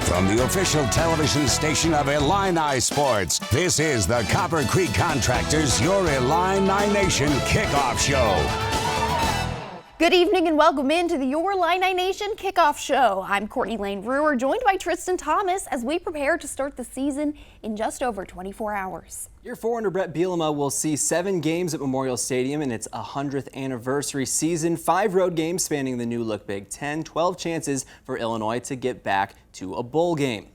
From the official television station of Illini Sports, this is the Copper Creek Contractors Your Illini Nation Kickoff Show. Good evening and welcome into the Your Illini Nation Kickoff Show. I'm Courtney Lane Brewer, joined by Tristan Thomas as we prepare to start the season in just over 24 hours. Year 4 under Brett Bielema will see 7 games at Memorial Stadium in its 100th anniversary season, 5 road games spanning the new look Big Ten, 12 chances for Illinois to get back to a bowl game.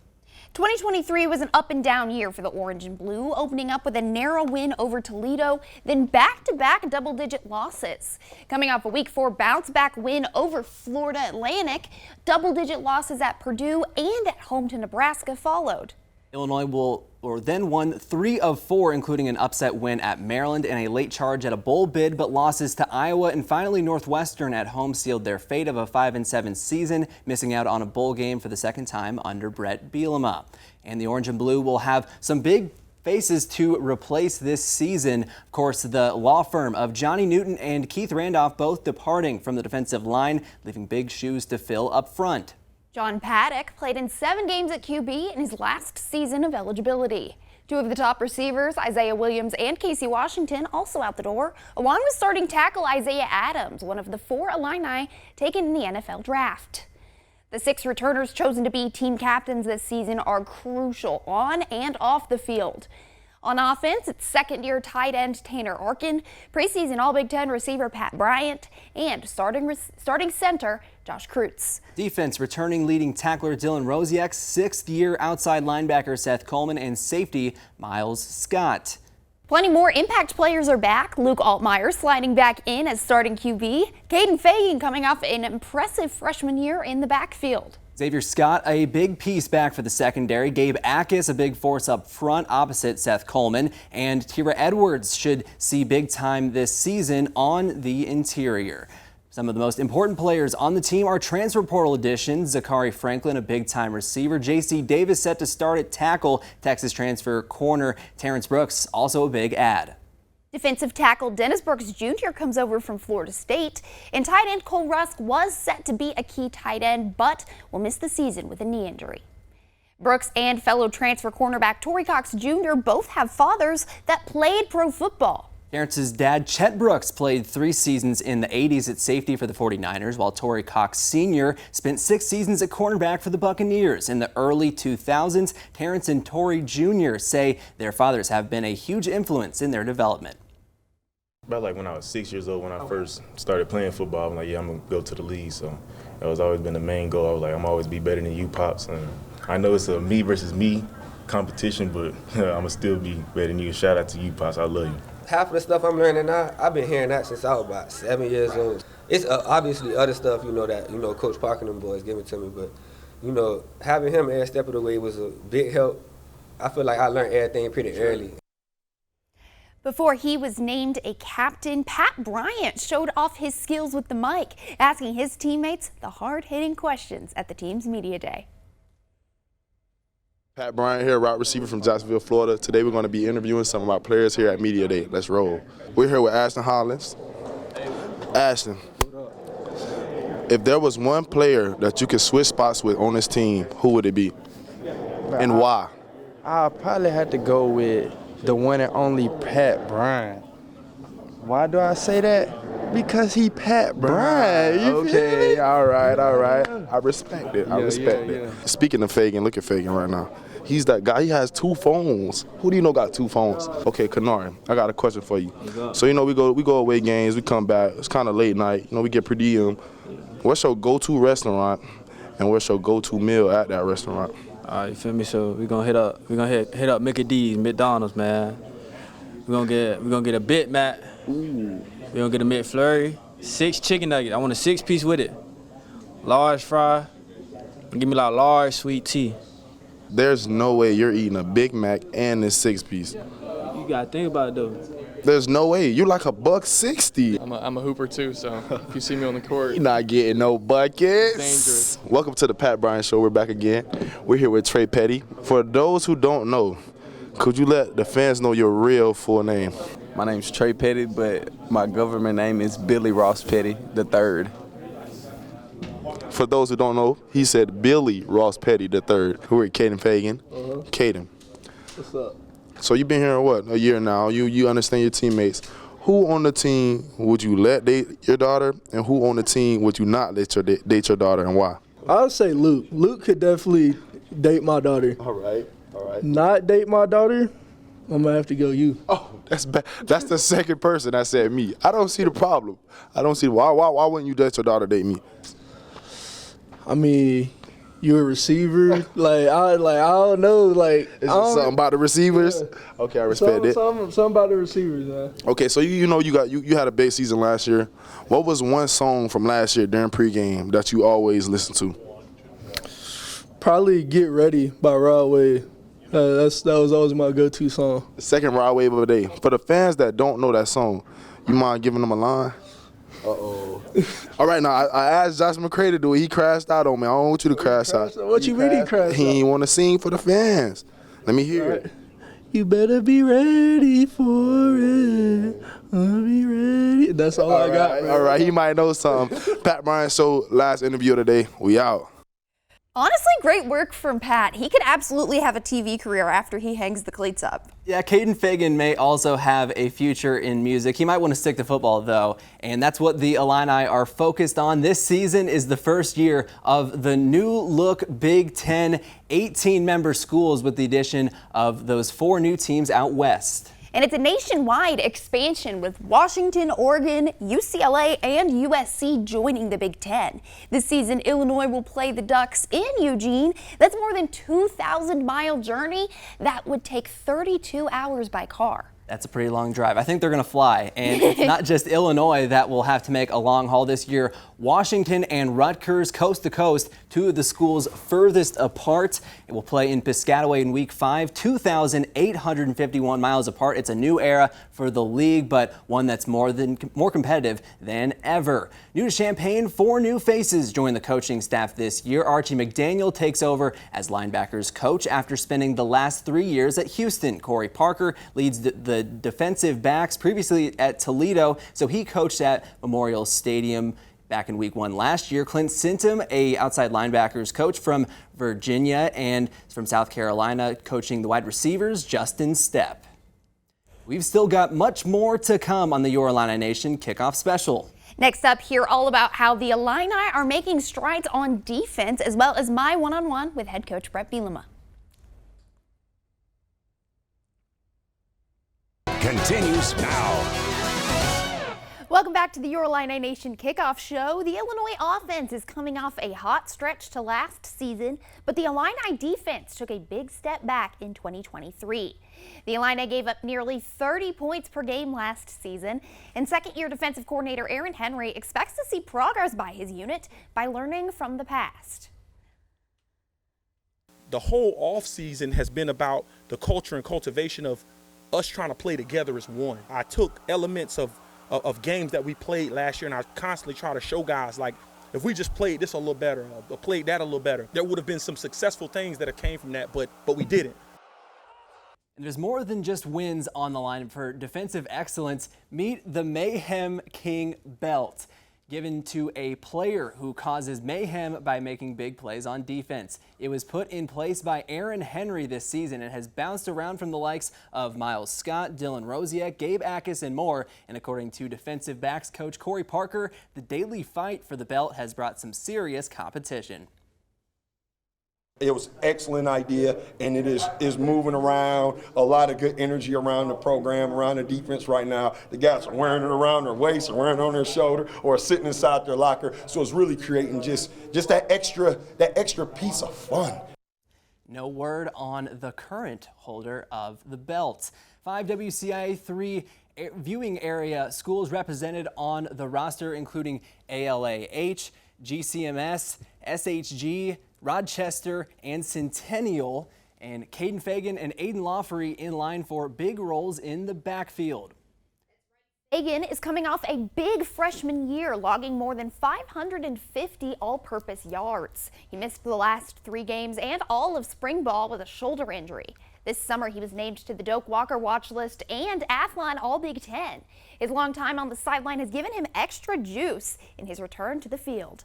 2023 was an up and down year for the Orange and Blue, opening up with a narrow win over Toledo, then back-to-back double-digit losses. Coming off a Week 4 bounce-back win over Florida Atlantic, double-digit losses at Purdue and at home to Nebraska followed. Illinois then won 3 of 4, including an upset win at Maryland and a late charge at a bowl bid, but losses to Iowa and finally Northwestern at home sealed their fate of a 5-7 season, missing out on a bowl game for the second time under Brett Bielema. And the Orange and Blue will have some big faces to replace this season. Of course, the law firm of Johnny Newton and Keith Randolph both departing from the defensive line, leaving big shoes to fill up front. John Paddock played in 7 games at QB in his last season of eligibility. 2 of the top receivers, Isaiah Williams and Casey Washington, also out the door, along with starting tackle Isaiah Adams, one of the 4 Illini taken in the NFL draft. The 6 returners chosen to be team captains this season are crucial on and off the field. On offense, it's second-year tight end Tanner Arkin, preseason All-Big Ten receiver Pat Bryant, and starting center Josh Kreutz. Defense, returning leading tackler Dylan Rosiak, 6th-year outside linebacker Seth Coleman, and safety Miles Scott. Plenty more impact players are back. Luke Altmaier sliding back in as starting QB. Caden Fagan coming off an impressive freshman year in the backfield. Xavier Scott, a big piece back for the secondary. Gabe Akis, a big force up front opposite Seth Coleman. And Tira Edwards should see big time this season on the interior. Some of the most important players on the team are transfer portal additions. Zachary Franklin, a big-time receiver. J.C. Davis set to start at tackle. Texas transfer corner Terrence Brooks, also a big add. Defensive tackle Dennis Brooks Jr. comes over from Florida State, and tight end Cole Rusk was set to be a key tight end, but will miss the season with a knee injury. Brooks and fellow transfer cornerback Torrey Cox Jr. both have fathers that played pro football. Terrence's dad, Chet Brooks, played 3 seasons in the 80s at safety for the 49ers, while Torrey Cox Sr. spent 6 seasons at cornerback for the Buccaneers. In the early 2000s, Terrence and Torrey Jr. say their fathers have been a huge influence in their development. About like when I was 6 years old, when I first started playing football, I'm like, yeah, I'm going to go to the league. So that was always been the main goal. I was like, I'm always be better than you, Pops. And I know it's a me versus me competition, but I'm going to still be better than you. Shout out to you, Pops. I love you. Half of the stuff I'm learning now, I've been hearing that since I was about 7 years old. It's obviously other stuff, that, Coach Parker and them boys giving to me, but, having him every step of the way was a big help. I feel like I learned everything pretty early. Before he was named a captain, Pat Bryant showed off his skills with the mic, asking his teammates the hard-hitting questions at the team's media day. Pat Bryant here, wide receiver from Jacksonville, Florida. Today we're going to be interviewing some of our players here at Media Day. Let's roll. We're here with Ashton Hollins. Ashton, if there was one player that you could switch spots with on this team, who would it be? And why? I'll probably have to go with the one and only Pat Bryant. Why do I say that? Because he Pat Bryant. Okay, all right. I respect it. I respect it. Speaking of Fagan, look at Fagan right now. He's that guy. He has 2 phones. Who do you know got 2 phones? Okay, Kanarin, I got a question for you. So we go away games, we come back. It's kind of late night. We get per diem. What's your go-to restaurant, and what's your go-to meal at that restaurant? You feel me? So we're gonna hit up Mickey D's, McDonald's, man. We're gonna get a Big Mac. We're gonna get a McFlurry, 6 chicken nuggets. I want a 6-piece with it. Large fry. Give me like large sweet tea. There's no way you're eating a Big Mac and this 6-piece. You gotta think about it though. There's no way. You're like $1.60. I'm a hooper too, so if you see me on the court. You're not getting no buckets. Dangerous. Welcome to the Pat Bryant Show. We're back again. We're here with Trey Petty. For those who don't know, could you let the fans know your real full name? My name's Trey Petty, but my government name is Billy Ross Petty III. For those who don't know, he said Billy Ross Petty III, who are Caden Fagan. Caden. What's up? So you've been here, what, a year now. You understand your teammates. Who on the team would you let date your daughter, and who on the team would you not let date your daughter, and why? I would say Luke. Luke could definitely date my daughter. All right. Not date my daughter, I'm going to have to go you. Oh, that's bad. That's the second person that said me. I don't see the problem. I don't see why wouldn't you let your daughter date me? I mean, you a receiver? I don't know. Is it something about the receivers? Yeah. Okay, I respect it. Something about the receivers, man. Okay, so you had a big season last year. What was one song from last year during pregame that you always listen to? Probably "Get Ready" by Rod Wave. That was always my go-to song. The second Rod Wave of the day. For the fans that don't know that song, you mind giving them a line? Uh-oh. All right, now, I asked Josh McCray to do it. He crashed out on me. I don't want you to crash out. What you mean he crashed out? He ain't want to sing for the fans. Let me hear it. You better be ready for it. I'll be ready. That's all I got, man. All right, he might know something. Pat Bryant Show, last interview of the day. We out. Honestly, great work from Pat. He could absolutely have a TV career after he hangs the cleats up. Yeah, Caden Fagan may also have a future in music. He might want to stick to football, though, and that's what the Illini are focused on. This season is the first year of the new-look Big Ten 18-member schools with the addition of those 4 new teams out west. And it's a nationwide expansion with Washington, Oregon, UCLA, and USC joining the Big Ten. This season, Illinois will play the Ducks in Eugene. That's more than 2,000-mile journey that would take 32 hours by car. That's a pretty long drive. I think they're going to fly. And it's not just Illinois that will have to make a long haul this year. Washington and Rutgers, coast to coast, 2 of the schools furthest apart. It will play in Piscataway in Week 5, 2,851 miles apart. It's a new era for the league, but one that's more competitive than ever. New to Champaign, 4 new faces join the coaching staff this year. Archie McDaniel takes over as linebackers coach after spending the last 3 years at Houston. Corey Parker leads the defensive backs, previously at Toledo, so he coached at Memorial Stadium back in Week 1 last year. Clint Sintum, a outside linebackers coach from Virginia, and from South Carolina, coaching the wide receivers, Justin Stepp. We've still got much more to come on the Your Illini Nation Kickoff Special. Next up, hear all about how the Illini are making strides on defense, as well as my one-on-one with head coach Brett Bielema. Continues now. Welcome back to the Your Illini Nation Kickoff Show. The Illinois offense is coming off a hot stretch to last season, but the Illini defense took a big step back in 2023. The Illini gave up nearly 30 points per game last season, and second-year defensive coordinator Aaron Henry expects to see progress by his unit by learning from the past. The whole offseason has been about the culture and cultivation of us trying to play together as one. I took elements of games that we played last year, and I constantly try to show guys, like, if we just played this a little better, or played that a little better, there would have been some successful things that came from that, but we didn't. And there's more than just wins on the line. For defensive excellence, meet the Mayhem King belt, given to a player who causes mayhem by making big plays on defense. It was put in place by Aaron Henry this season and has bounced around from the likes of Miles Scott, Dylan Rosiak, Gabe Akis, and more. And according to defensive backs coach Corey Parker, the daily fight for the belt has brought some serious competition. It was an excellent idea, and it is moving around. A lot of good energy around the program, around the defense right now. The guys are wearing it around their waist, or wearing it on their shoulder, or sitting inside their locker. So it's really creating just that extra piece of fun. No word on the current holder of the belt. 5 WCIA 3 viewing area schools represented on the roster, including ALAH, GCMS, SHG, Rochester, and Centennial, and Caden Fagan and Aiden Lawfrey in line for big roles in the backfield. Fagan is coming off a big freshman year, logging more than 550 all-purpose yards. He missed the last 3 games and all of spring ball with a shoulder injury. This summer, he was named to the Doak Walker watch list and Athlon All-Big Ten. His long time on the sideline has given him extra juice in his return to the field.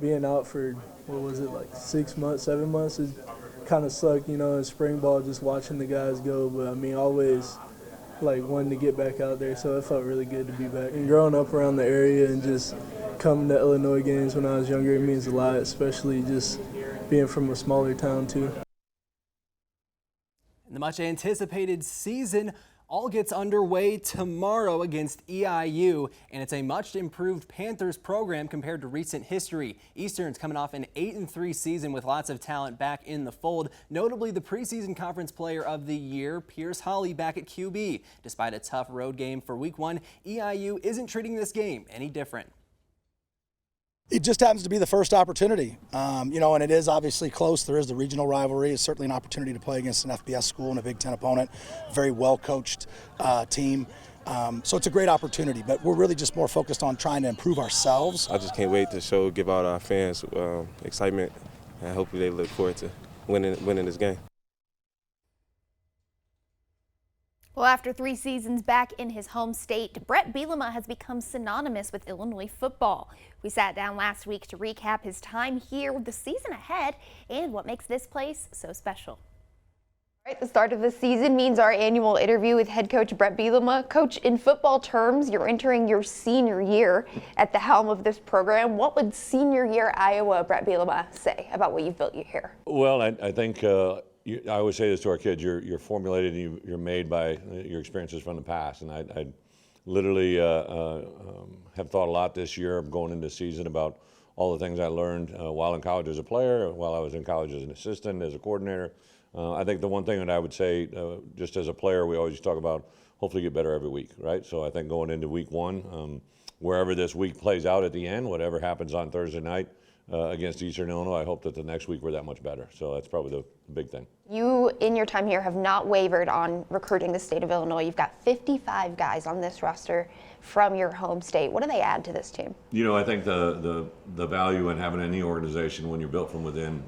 Being out for, what was it, like 6 months, 7 months, it kind of sucked, you know, in spring ball, just watching the guys go. But, I mean, always, like, wanting to get back out there, so it felt really good to be back. And growing up around the area and just coming to Illinois games when I was younger, it means a lot, especially just being from a smaller town, too. The much anticipated season all gets underway tomorrow against EIU, and it's a much improved Panthers program compared to recent history. Eastern's coming off an 8-3 season with lots of talent back in the fold, notably the preseason conference player of the year, Pierce Hawley, back at QB. Despite a tough road game for week 1, EIU isn't treating this game any different. It just happens to be the first opportunity, and it is obviously close. There is the regional rivalry. It's certainly an opportunity to play against an FBS school and a Big Ten opponent, very well-coached team. So it's a great opportunity, but we're really just more focused on trying to improve ourselves. I just can't wait to give out our fans excitement, and hopefully they look forward to winning this game. Well, after 3 seasons back in his home state, Brett Bielema has become synonymous with Illinois football. We sat down last week to recap his time here, the season ahead, and what makes this place so special. All right, the start of the season means our annual interview with head coach Brett Bielema. Coach, in football terms, you're entering your senior year at the helm of this program. What would senior year Iowa Brett Bielema say about what you've built here? Well, I think I always say this to our kids: you're formulated and you're made by your experiences from the past. And I literally have thought a lot this year going into the season about all the things I learned while in college as a player, while I was in college as an assistant, as a coordinator. I think the one thing that I would say, just as a player, we always talk about hopefully get better every week, right? So I think going into week 1, wherever this week plays out at the end, whatever happens on Thursday night against Eastern Illinois, I hope that the next week we're that much better. So that's probably the big thing. You, in your time here, have not wavered on recruiting the state of Illinois. You've got 55 guys on this roster from your home state. What do they add to this team? You know, I think the value in having any organization when you're built from within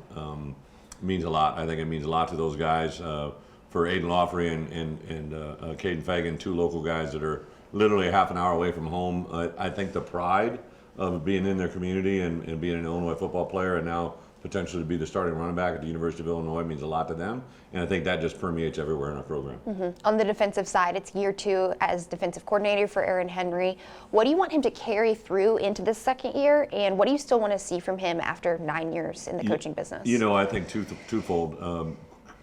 means a lot. I think it means a lot to those guys. For Aiden Lawfrey and Caden Fagan, 2 local guys that are literally half an hour away from home. I think the pride of being in their community and being an Illinois football player and now potentially to be the starting running back at the University of Illinois means a lot to them. And I think that just permeates everywhere in our program. On the defensive side, it's year 2 as defensive coordinator for Aaron Henry. What do you want him to carry through into this second year, and what do you still want to see from him after 9 years in the coaching business? You know, I think twofold.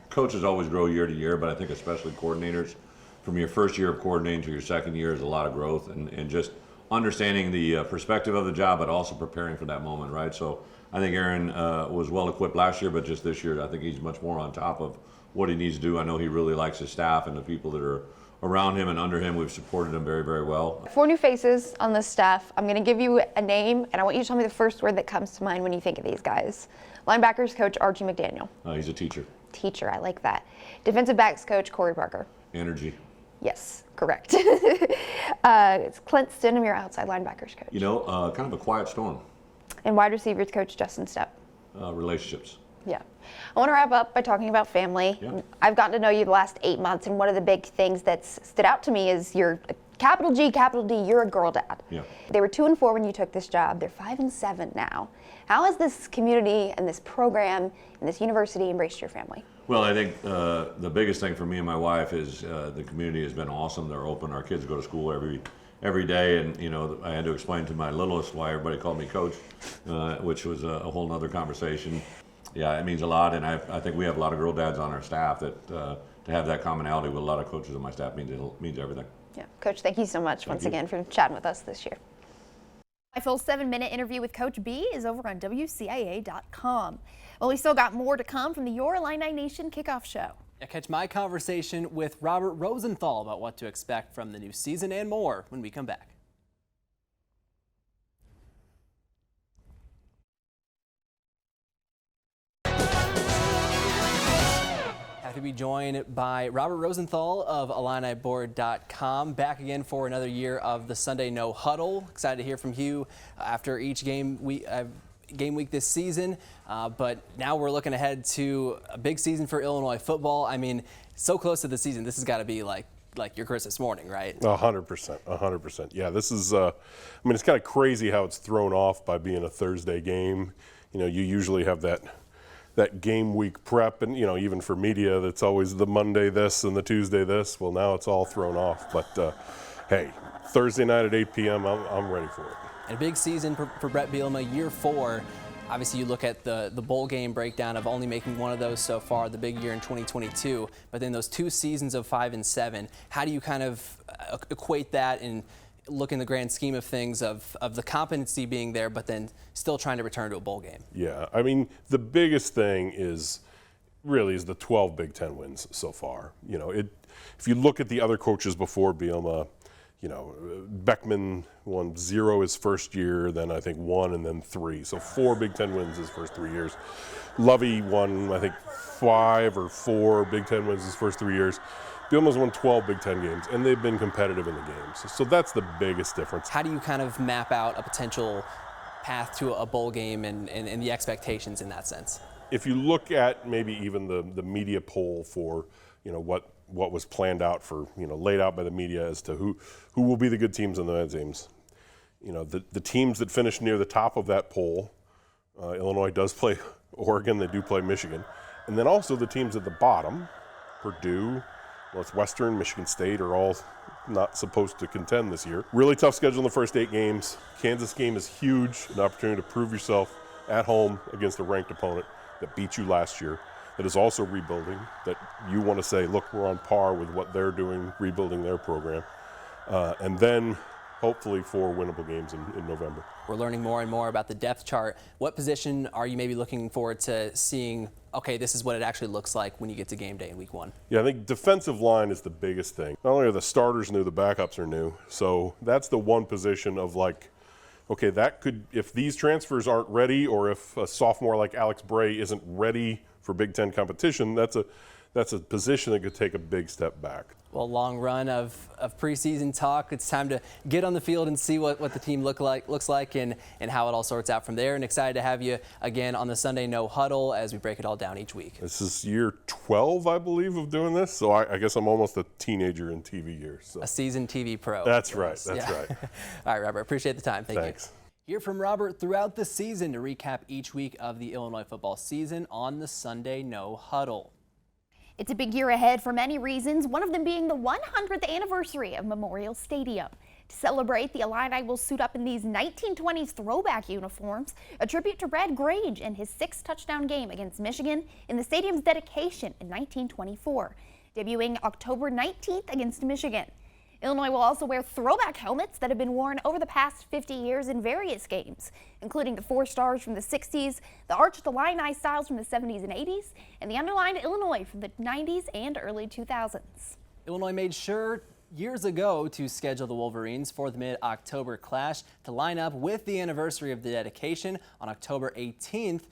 Coaches always grow year to year, but I think especially coordinators, from your first year of coordinating to your second year is a lot of growth and just understanding the perspective of the job, but also preparing for that moment, right? So I think Aaron was well equipped last year, but just this year I think he's much more on top of what he needs to do. I know he really likes his staff and the people that are around him and under him. We've supported him very, very well. 4 new faces on the staff. I'm going to give you a name, and I want you to tell me the first word that comes to mind when you think of these guys. Linebackers coach Archie McDaniel. He's a teacher. Teacher, I like that. Defensive backs coach Corey Parker. Energy. Yes, correct. It's Clint Stidham, your outside linebackers coach. You know, kind of a quiet storm. And wide receivers coach Justin Stepp. Relationships. Yeah. I want to wrap up by talking about family. Yeah. I've gotten to know you the last 8 months, and one of the big things that's stood out to me is you're capital G, capital D, you're a girl dad. Yeah. They were 2-4 when you took this job. They're 5-7 now. How has this community and this program and this university embraced your family? Well, I think the biggest thing for me and my wife is the community has been awesome. They're open. Our kids go to school every day, and you know, I had to explain to my littlest why everybody called me coach, which was a whole nother conversation. Yeah, it means a lot, and I think we have a lot of girl dads on our staff that to have that commonality with a lot of coaches on my staff means everything. Yeah, Coach, thank you so much once again for chatting with us this year. My full 7-minute interview with Coach B is over on WCIA.com. Well, we still got more to come from the Your Illini Nation Kickoff Show. Catch my conversation with Robert Rosenthal about what to expect from the new season and more when we come back. Happy to be joined by Robert Rosenthal of IlliniBoard.com, back again for another year of the Sunday No Huddle. Excited to hear from you after each game week this season, but now we're looking ahead to a big season for Illinois football. I mean, so close to the season, this has got to be like like your Christmas morning, right? 100%, 100%. Yeah, this is, I mean, it's kind of crazy how it's thrown off by being a Thursday game. You know, you usually have that game week prep, and, you know, even for media, that's always the Monday this and the Tuesday this. Well, now it's all thrown off. But, hey, Thursday night at 8 p.m., I'm ready for it. And a big season for Brett Bielema, year 4. Obviously, you look at the bowl game breakdown of only making one of those so far, the big year in 2022, but then those 2 seasons of 5 and 7. How do you kind of equate that and look in the grand scheme of things of the competency being there, but then still trying to return to a bowl game? Yeah, I mean, the biggest thing is the 12 Big Ten wins so far. You know, if you look at the other coaches before Bielema, you know, Beckman won 0 his first year, then I think 1 and then 3. So 4 Big Ten wins his first 3 years. Lovey won, I think, 5 or 4 Big Ten wins his first 3 years. Bielema's won 12 Big Ten games, and they've been competitive in the games. So that's the biggest difference. How do you kind of map out a potential path to a bowl game and the expectations in that sense? If you look at maybe even the media poll for, you know, what was planned out for, you know, laid out by the media as to who will be the good teams and the bad teams. You know, the teams that finish near the top of that poll, Illinois does play Oregon, they do play Michigan. And then also the teams at the bottom, Purdue, Northwestern, Michigan State are all not supposed to contend this year. Really tough schedule in the first 8 games. Kansas game is huge, an opportunity to prove yourself at home against a ranked opponent that beat you last year, that is also rebuilding, that you want to say, look, we're on par with what they're doing, rebuilding their program. And then hopefully 4 winnable games in November. We're learning more and more about the depth chart. What position are you maybe looking forward to seeing, okay, this is what it actually looks like when you get to game day in week 1? Yeah, I think defensive line is the biggest thing. Not only are the starters new, the backups are new. So that's the one position of like, okay, that could, if these transfers aren't ready, or if a sophomore like Alex Bray isn't ready for Big Ten competition, that's a position that could take a big step back. Well, long run of preseason talk. It's time to get on the field and see what the team looks like and how it all sorts out from there. And excited to have you again on the Sunday No Huddle as we break it all down each week. This is year 12, I believe, of doing this. So I guess I'm almost a teenager in TV years. So. A seasoned TV pro. That's right. That's right. All right, Robert. Appreciate the time. Thanks. Hear from Robert throughout the season to recap each week of the Illinois football season on the Sunday No Huddle. It's a big year ahead for many reasons, one of them being the 100th anniversary of Memorial Stadium. To celebrate, the Illini will suit up in these 1920s throwback uniforms, a tribute to Red Grange and his 6-touchdown game against Michigan in the stadium's dedication in 1924, debuting October 19th against Michigan. Illinois will also wear throwback helmets that have been worn over the past 50 years in various games, including the 4 stars from the 60s, the Arched Illini styles from the 70s and 80s, and the underlined Illinois from the 90s and early 2000s. Illinois made sure years ago to schedule the Wolverines for the mid-October clash to line up with the anniversary of the dedication on October 18th.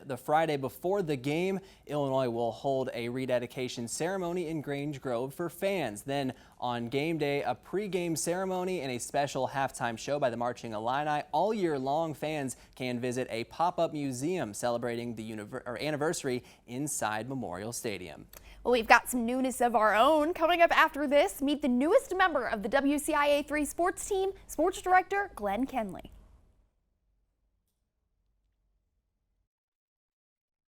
The Friday before the game, Illinois will hold a rededication ceremony in Grange Grove for fans. Then on game day, a pregame ceremony and a special halftime show by the Marching Illini. All year long, fans can visit a pop-up museum celebrating the anniversary inside Memorial Stadium. Well, we've got some newness of our own. Coming up after this, meet the newest member of the WCIA 3 sports team, Sports Director Glenn Kenley.